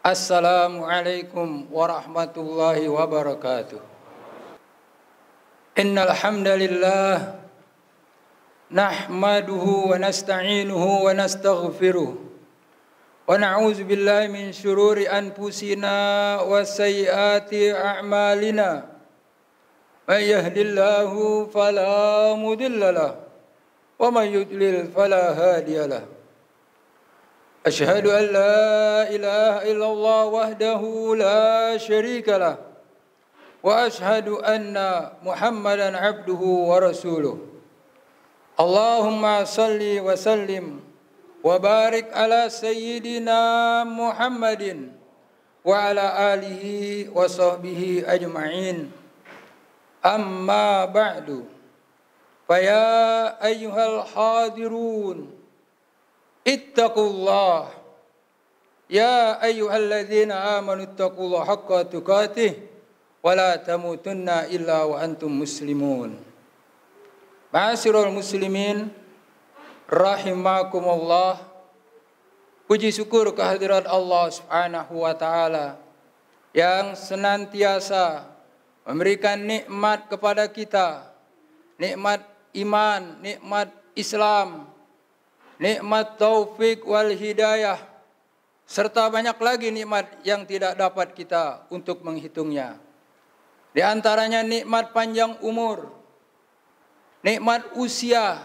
Assalamualaikum warahmatullahi wabarakatuh. Innal hamdalillah nahmaduhu wa nasta'inuhu wa nastaghfiruh wa na'udzu billahi min syururi anfusina wa sayyiati a'malina. May yahdihillahu fala mudilla lahu wa may yudlil fala hadiya lahu. Asyhadu an la ilaha illallah wahdahu la syarika lah wa asyhadu anna Muhammadan abduhu wa rasuluh. Allahumma salli wa sallim wa barik ala sayyidina Muhammadin wa ala alihi wa sahbihi ajma'in. Amma ba'du. Faya ayyuhal hadirun, ittaqullah ya ayyuhalladzina amanu ittaqullaha haqqa tuqatih wa la tamutunna illa wa antum muslimun. Ma'asyiral muslimin rahimakumullah. Puji syukur kehadirat Allah Subhanahu wa taala yang senantiasa memberikan nikmat kepada kita, nikmat iman, nikmat Islam, nikmat taufik wal hidayah, serta banyak lagi nikmat yang tidak dapat kita untuk menghitungnya. Di antaranya nikmat panjang umur, nikmat usia,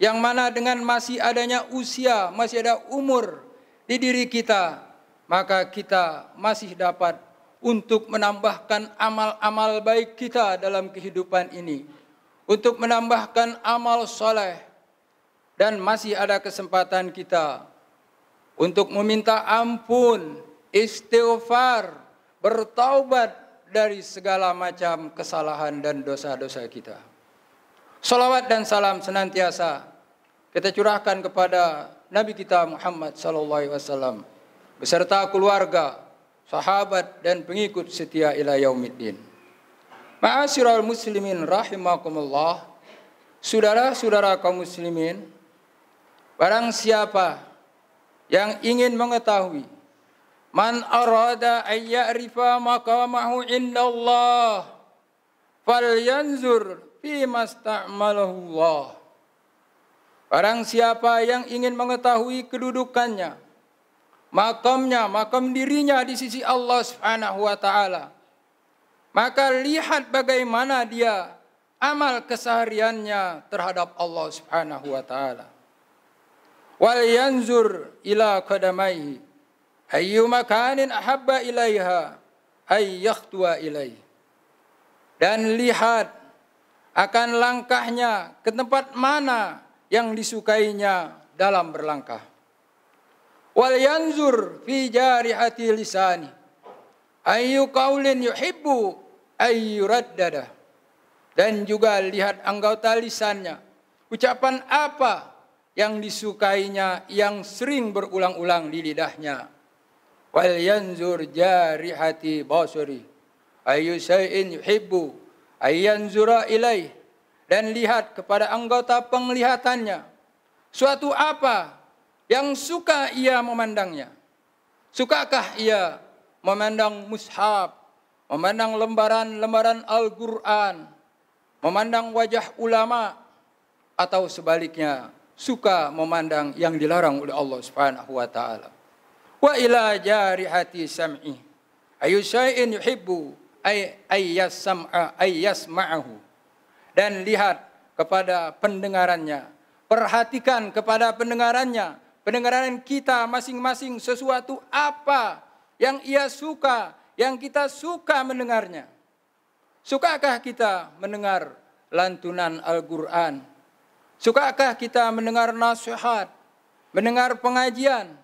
yang mana dengan masih adanya usia, masih ada umur di diri kita, maka kita masih dapat untuk menambahkan amal-amal baik kita dalam kehidupan ini, untuk menambahkan amal soleh. Dan masih ada kesempatan kita untuk meminta ampun, istighfar, bertaubat dari segala macam kesalahan dan dosa-dosa kita. Salawat dan salam senantiasa kita curahkan kepada Nabi kita Muhammad SAW beserta keluarga, sahabat dan pengikut setia ila yaumiddin. Ma'asyiral muslimin rahimakumullah. Saudara-saudara kaum muslimin, barang siapa yang ingin mengetahui, man arada ay ya'rifa maqamahu indallah falyanzur fi masta'malahu Allah. Barang siapa yang ingin mengetahui kedudukannya, makamnya, makam dirinya di sisi Allah Subhanahu wa taala, maka lihat bagaimana dia amal kesehariannya terhadap Allah Subhanahu wa taala. Wal yanzur ila qadamaihi ayyu makanin ahabba ilaiha ay yakhtuwa ilaih. Dan lihat akan langkahnya ke tempat mana yang disukainya dalam berlangkah. Wal yanzur fi jarihati lisani ayyu qaulin yuhibbu ay yuraddada. Dan juga lihat anggota lisannya, ucapan apa yang disukainya, yang sering berulang-ulang di lidahnya. Wal yanzur jarihati basari ayyu shay'in yuhibbu ay yanzura ilaih. Dan lihat kepada anggota penglihatannya, suatu apa yang suka ia memandangnya. Sukakah ia memandang mushaf, memandang lembaran-lembaran Al-Quran, memandang wajah ulama, atau sebaliknya suka memandang yang dilarang oleh Allah Subhanahu wa taala. Wa ila jarihati sam'i ayu syai'in yuhibbu ay yasma'ahu. Dan lihat kepada pendengarannya, perhatikan kepada pendengarannya, pendengaran kita masing-masing, sesuatu apa yang ia suka, yang kita suka mendengarnya. Sukakah kita mendengar lantunan Al-Quran? Sukakah kita mendengar nasihat, mendengar pengajian?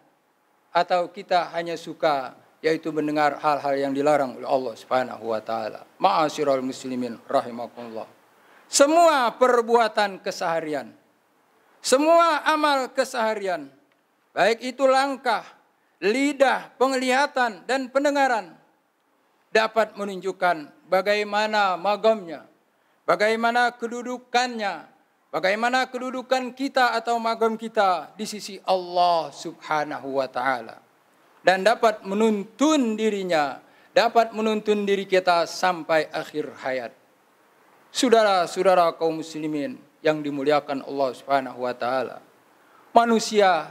Atau kita hanya suka yaitu mendengar hal-hal yang dilarang oleh Allah Subhanahu wa taala? Ma'asyiral muslimin rahimakumullah. Semua perbuatan keseharian, semua amal keseharian, baik itu langkah, lidah, penglihatan dan pendengaran, dapat menunjukkan bagaimana magamnya, bagaimana kedudukannya, bagaimana kedudukan kita atau magam kita di sisi Allah Subhanahu wa taala. dan dapat menuntun dirinya, dapat menuntun diri kita sampai akhir hayat. Saudara-saudara kaum muslimin yang dimuliakan Allah Subhanahu wa taala. Manusia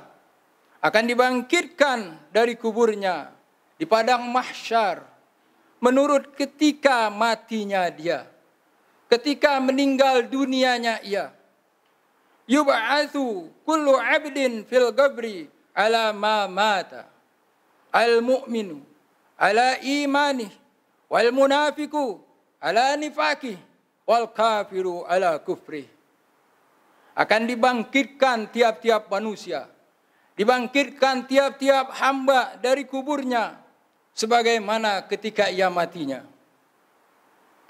akan dibangkitkan dari kuburnya di padang mahsyar menurut ketika matinya dia, ketika meninggal dunianya ia. Yub'atsu kullu 'abdin fil qabri ala ma mata. Al-mu'minu ala imanih, wal munafiqu ala nifaqih, wal kafiru ala kufrih. Akan dibangkitkan tiap-tiap manusia, dibangkitkan tiap-tiap hamba dari kuburnya sebagaimana ketika ia matinya.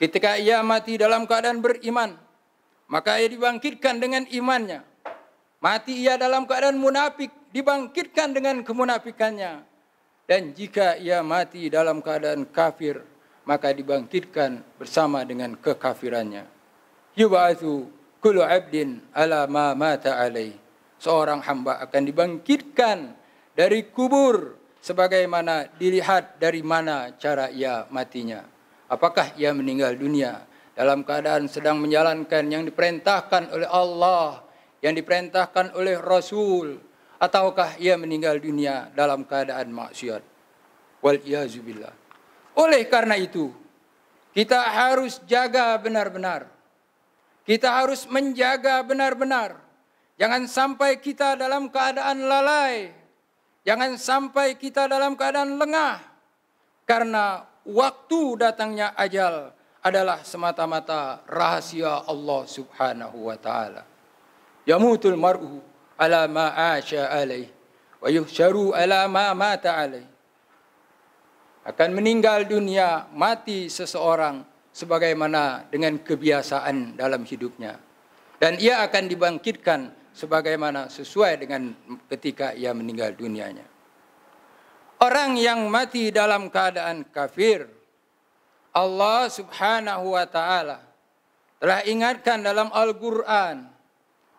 Ketika ia mati dalam keadaan beriman, maka ia dibangkitkan dengan imannya. Mati ia dalam keadaan munafik, dibangkitkan dengan kemunafikannya. Dan jika ia mati dalam keadaan kafir, maka dibangkitkan bersama dengan kekafirannya. Yub'atsu kullu 'abdin ala ma mata alaih. Seorang hamba akan dibangkitkan dari kubur sebagaimana dilihat dari mana cara ia matinya. Apakah ia meninggal dunia dalam keadaan sedang menjalankan yang diperintahkan oleh Allah, yang diperintahkan oleh Rasul, ataukah ia meninggal dunia dalam keadaan maksiat? Wal iyazu billah. Oleh karena itu, kita harus jaga benar-benar. Kita harus menjaga benar-benar. Jangan sampai kita dalam keadaan lalai. Jangan sampai kita dalam keadaan lengah. Karena waktu datangnya ajal adalah semata-mata rahasia Allah Subhanahu wa taala. Yamutul mar'u ala ma asya alaih wa yuhsyaru ala ma mata alaih. Akan meninggal dunia, mati seseorang sebagaimana dengan kebiasaan dalam hidupnya. Dan ia akan dibangkitkan sebagaimana sesuai dengan ketika ia meninggal dunianya. Orang yang mati dalam keadaan kafir, Allah Subhanahu wa taala telah ingatkan dalam Al-Qur'an,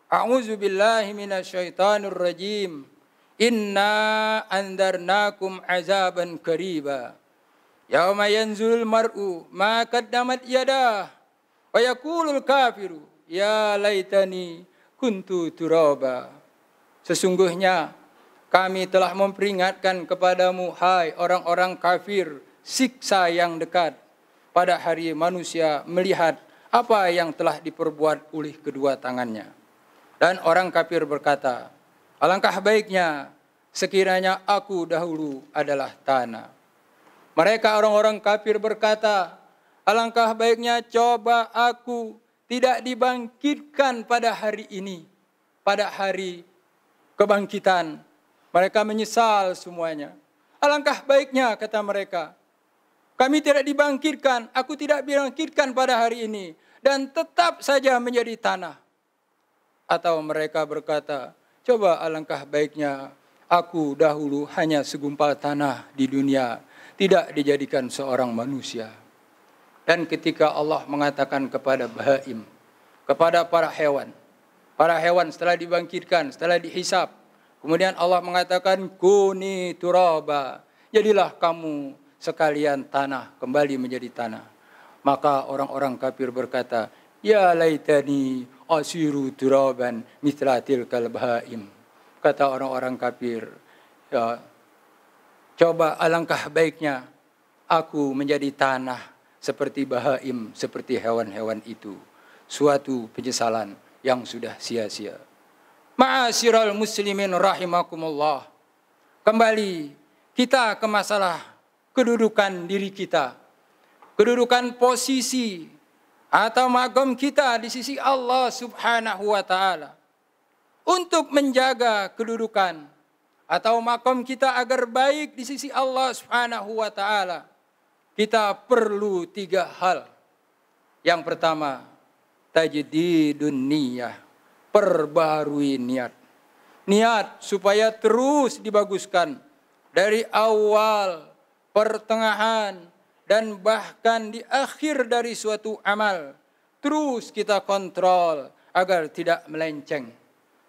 A'udzu billahi minasyaitonir rajim. Inna andarnakum azaban qariba. Yauma yanzulul mar'u ma qaddamat yadah wa yaqulul kafiru ya laitani kuntu turaba. Sesungguhnya kami telah memperingatkan kepadamu, hai orang-orang kafir, siksa yang dekat pada hari manusia melihat apa yang telah diperbuat oleh kedua tangannya. Dan orang kafir berkata, alangkah baiknya sekiranya aku dahulu adalah tanah. Mereka orang-orang kafir berkata, alangkah baiknya coba aku tidak dibangkitkan pada hari ini, pada hari kebangkitan. Mereka menyesal semuanya. Alangkah baiknya, kata mereka, kami tidak dibangkitkan, aku tidak dibangkitkan pada hari ini, dan tetap saja menjadi tanah. Atau mereka berkata, coba alangkah baiknya aku dahulu hanya segumpal tanah di dunia, tidak dijadikan seorang manusia. Dan ketika Allah mengatakan kepada bahaim, kepada para hewan setelah dibangkitkan, setelah dihisab, kemudian Allah mengatakan, kuni turaba, jadilah kamu sekalian tanah, kembali menjadi tanah. Maka orang-orang kafir berkata, ya laitani asiru turaban mithla tilkal bahaim. Kata orang-orang kafir, ya, coba alangkah baiknya aku menjadi tanah seperti bahaim, seperti hewan-hewan itu. Suatu penyesalan yang sudah sia-sia. Ma'asyiral muslimin rahimakumullah. Kembali kita ke masalah kedudukan diri kita. Kedudukan posisi atau maqam kita di sisi Allah Subhanahu wa taala. Untuk menjaga kedudukan atau maqam kita agar baik di sisi Allah Subhanahu wa taala, kita perlu 3 hal. Yang pertama, tajdidun niyah, perbarui niat. Niat supaya terus dibaguskan dari awal, pertengahan, dan bahkan di akhir dari suatu amal. Terus kita kontrol agar tidak melenceng.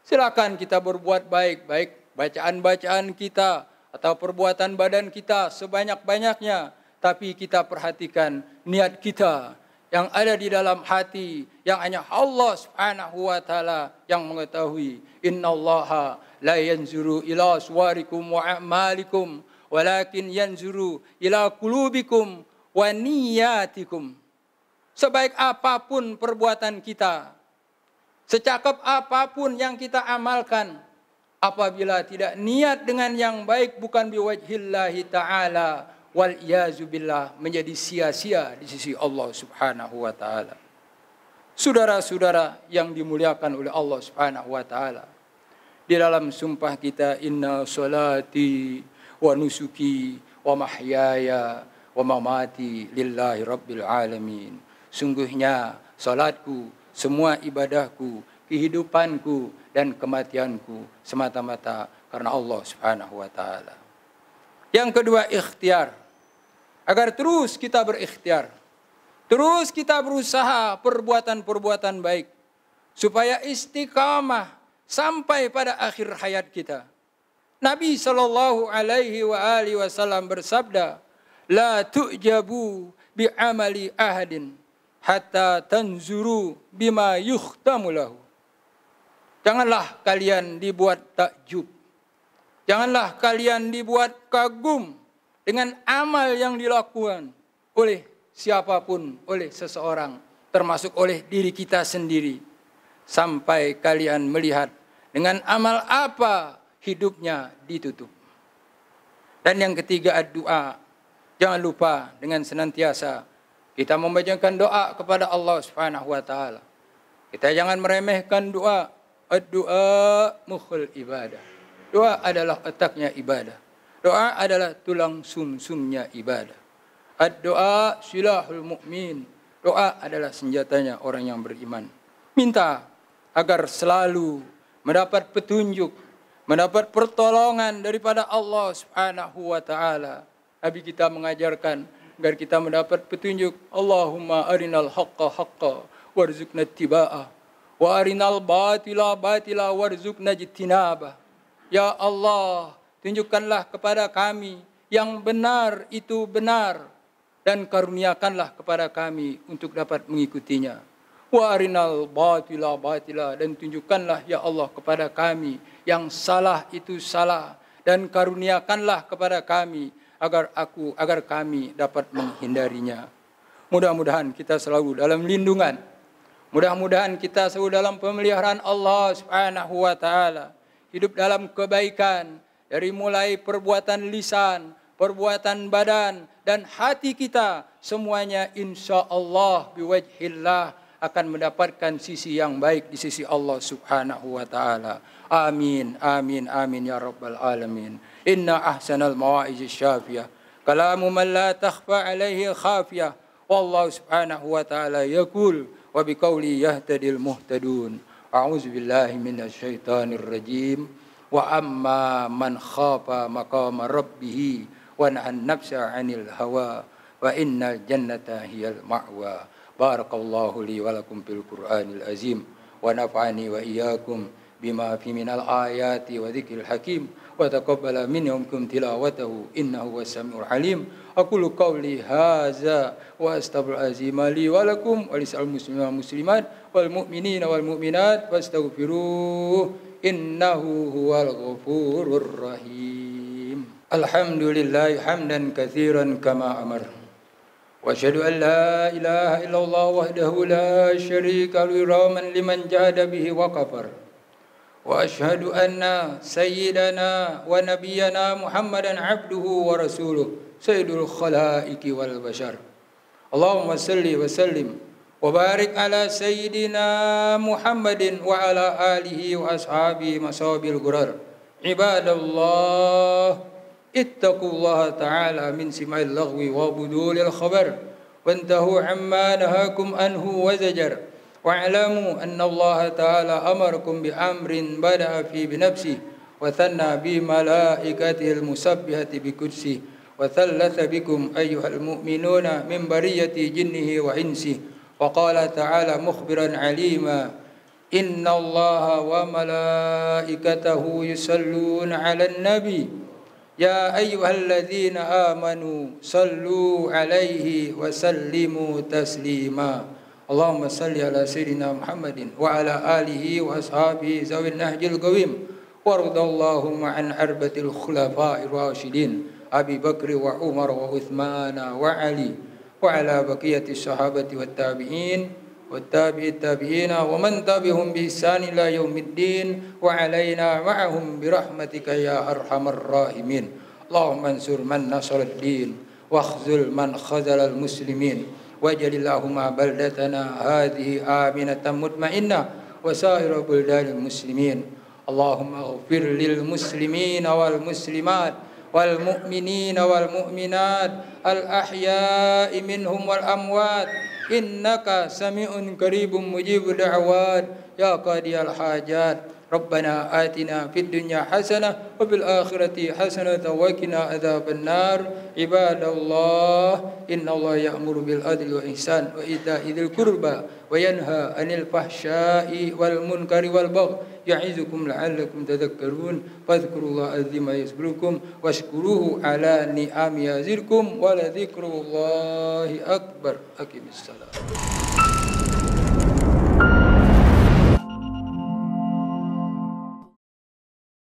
Silakan kita berbuat baik-baik, bacaan-bacaan kita, atau perbuatan badan kita sebanyak-banyaknya, tapi kita perhatikan niat kita yang ada di dalam hati, yang hanya Allah Subhanahu wa taala yang mengetahui. Innallaha la yanzuru ila suwarikum wa a'malikum walakin yanzuru ila qulubikum wa niyatikum. Sebaik apapun perbuatan kita, secakap apapun yang kita amalkan, apabila tidak niat dengan yang baik, bukan biwajhillahi ta'ala, wal iyazu billah, menjadi sia-sia di sisi Allah Subhanahu wa taala. Saudara-saudara yang dimuliakan oleh Allah Subhanahu wa taala, di dalam sumpah kita, inna salati wa nusuki wa mahyaya wa mamati lillahi rabbil alamin. Sungguhnya salatku, semua ibadahku, kehidupanku dan kematianku semata-mata karena Allah Subhanahu wa taala. Yang kedua, ikhtiar. Agar terus kita berikhtiar. Terus kita berusaha perbuatan-perbuatan baik supaya istiqamah sampai pada akhir hayat kita. Nabi sallallahu alaihi wasallam bersabda, "La tu'jabu bi amali ahadin hatta tanzuru bima yukhtamu lahu." Janganlah kalian dibuat takjub. Janganlah kalian dibuat kagum dengan amal yang dilakukan oleh siapapun, oleh seseorang, termasuk oleh diri kita sendiri. Sampai kalian melihat dengan amal apa hidupnya ditutup. Dan yang ketiga, doa. Jangan lupa dengan senantiasa kita membacakan doa kepada Allah Subhanahu wa taala. Kita jangan meremehkan doa. Doa mukhul ibadah. Doa adalah otaknya ibadah. Doa adalah tulang sumsumnya ibadah. Doa silahul mu'min. Doa adalah senjatanya orang yang beriman. Minta agar selalu mendapat petunjuk, mendapat pertolongan daripada Allah Subhanahu wa taala. Nabi kita mengajarkan agar kita mendapat petunjuk. Allahumma arinal haqqa haqqa warzuqna ittiba'ah wa arinal batila batila warzuqna ijtinabah. Ya Allah, tunjukkanlah kepada kami yang benar itu benar dan karuniakanlah kepada kami untuk dapat mengikutinya. Wa arinal batila batila, dan tunjukkanlah ya Allah kepada kami yang salah itu salah dan karuniakanlah kepada kami agar kami dapat menghindarinya. Mudah-mudahan kita selalu dalam lindungan. Mudah-mudahan kita selalu dalam pemeliharaan Allah Subhanahu wa taala. Hidup dalam kebaikan dari mulai perbuatan lisan, perbuatan badan dan hati kita, semuanya insyaallah biwajhillah akan mendapatkan sisi yang baik di sisi Allah Subhanahu wa taala. Amin amin amin ya rabbal alamin. Inna ahsanal mawa'iz syafiyah kalamu man la takhfa alaihi khafiyah. Wallahu subhanahu wa ta'ala yaqul wa biqauli yahtadil muhtadun. A'udzu billahi minasy syaithanir rajim. Wa amma man khafa maqama rabbih wa nahan nafsa 'anil hawa wa innal jannata hiyal ma'wa. Barakallahu li wa lakum fil Qur'anil azim wa nafa'ani wa iyyakum bima fi minal ayati wa dzikril hakim wa taqabbala minkum tilawatahu innahu was-sami'ul alim. Aqulu qawli hadza wa astaghfirul azim li wa lakum wa lisal muslimina wal muslimat wal mu'minina wal mu'minat wastaghfiruh innahu huwal ghafurur rahim. Alhamdulillah hamdan katsiran kama amar. Wa asyhadu an la ilaha illallah wahdahu la syarika lahu liman jahada bihi wa kafar. Wa asyhadu anna sayyidana wa nabiyyana Muhammadan abduhu wa rasuluh sayyidul khalaiqi wal bashar. Allahumma salli wa sallim wa barik ala sayyidina Muhammadin wa ala alihi wa ashabihi masabil gurar. Ibadallah, ittaqullaha ta'ala min sima'il laghwi wa budulil khabar wantahu amma nahakum anhu wa zajar. Wa'lamu anna Allah ta'ala amarakum bi amrin bada'a fi bi nafsi wa thanna bi malaikatihi al-musabbihati bi qudsi wa thallatha bikum ayyuhal mu'minuna min bariyati jinnihi wa insi wa qala ta'ala mukhbiran 'alima inna Allah wa malaikatahu yusalluna 'alan nabi يا أيها الذين آمنوا صلوا عليه وسلموا تسليما اللهم صل على سيدنا محمد وعلى آله وأصحابه ذوي النهج القويم وارض اللهم عن أربعة الخلفاء الراشدين أبي بكر وعمر وعثمان وعلي وعلى بقية الصحابة والتابعين التابعين ومن تبعهم بإحسان إلى يوم الدين وعلينا معهم برحمتك يا أرحم الراحمين اللهم انصر من نصر الدين واخذل من خذل المسلمين واجعل اللهم بلدتنا هذه آمنة مطمئنة وسائر بلدان المسلمين اللهم اغفر للمسلمين والمسلمات والمؤمنين والمؤمنات الأحياء منهم والأموات إنك سميع قريب مجيب الدعوات يا قاضي الحاجات ربنا آتنا في الدنيا حسنة وفي الآخرة حسنة وقنا عذاب النار عباد الله إن الله يأمر بالعدل والإحسان وإيتاء ذي القربى وينهى عن الفحشاء والمنكر والبغي يعظكم لعلكم تذكرون فاذكروا الله العظيم يذكركم واشكروه على نعم يزدكم ولذكر الله أكبر أقم الصلاة